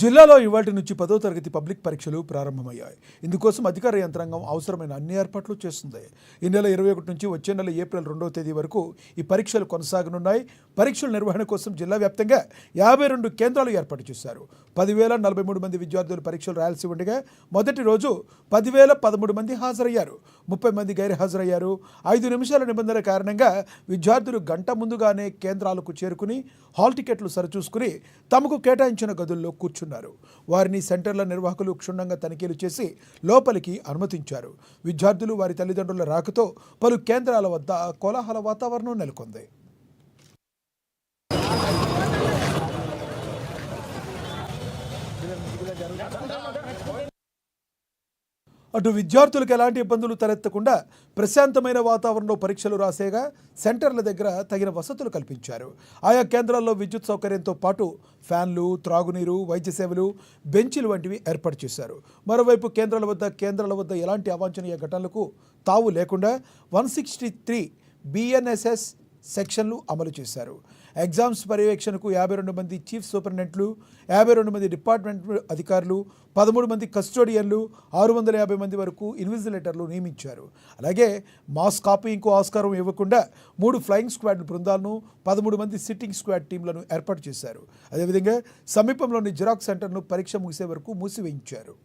జిల్లాలో ఇవాటి నుంచి 10వ తరగతి పబ్లిక్ పరీక్షలు ప్రారంభమయ్యాయి. ఇందుకోసం అధికార యంత్రాంగం అవసరమైన అన్ని ఏర్పాట్లు చేస్తుంది. ఈ నెల 21 నుంచి వచ్చే నెల ఏప్రిల్ 2వ తేదీ వరకు ఈ పరీక్షలు కొనసాగనున్నాయి. పరీక్షల నిర్వహణ కోసం జిల్లా వ్యాప్తంగా 52 కేంద్రాలు ఏర్పాటు చేశారు. 10,043 మంది విద్యార్థులు పరీక్షలు రాయాల్సి ఉండగా మొదటి రోజు 10,013 మంది హాజరయ్యారు. 30 మంది గైర్హాజరయ్యారు. 5 నిమిషాల నిబంధన కారణంగా విద్యార్థులు గంట ముందుగానే కేంద్రాలకు చేరుకుని హాల్ టికెట్లు సరిచూసుకుని తమకు కేటాయించిన గదుల్లో కూర్చున్నారు. వారిని సెంటర్ల నిర్వాహకులు క్షుణ్ణంగా తనిఖీలు చేసి లోపలికి అనుమతించారు. విద్యార్థులు వారి తల్లిదండ్రుల రాకతో పలు కేంద్రాల వద్ద కోలాహల వాతావరణం నెలకొంది. అటు విద్యార్థులకు ఎలాంటి ఇబ్బందులు తలెత్తకుండా ప్రశాంతమైన వాతావరణంలో పరీక్షలు రాసేగా సెంటర్ల దగ్గర తగిన వసతులు కల్పించారు. ఆయా కేంద్రాల్లో విద్యుత్ సౌకర్యంతో పాటు ఫ్యాన్లు, త్రాగునీరు, వైద్య సేవలు, బెంచీలు వంటివి ఏర్పాటు చేశారు. మరోవైపు కేంద్రాల వద్ద ఎలాంటి అవాంఛనీయ ఘటనలకు తావు లేకుండా 163 BNSS సెక్షన్లు అమలు చేశారు. ఎగ్జామ్స్ పర్యవేక్షణకు 52 మంది చీఫ్ సూపరింటెండెంట్లు, 52 మంది డిపార్ట్మెంట్ అధికారులు, 13 మంది కస్టోడియన్లు, 650 మంది వరకు ఇన్విజిలేటర్లు నియమించారు. అలాగే మాస్ కాపీయింగ్కు ఆస్కారం ఇవ్వకుండా 3 ఫ్లయింగ్ స్క్వాడ్ బృందాలను, 13 మంది సిట్టింగ్ స్క్వాడ్ టీంలను ఏర్పాటు చేశారు. అదేవిధంగా సమీపంలోని జిరాక్స్ సెంటర్ను పరీక్ష ముగిసే వరకు మూసివేయించారు.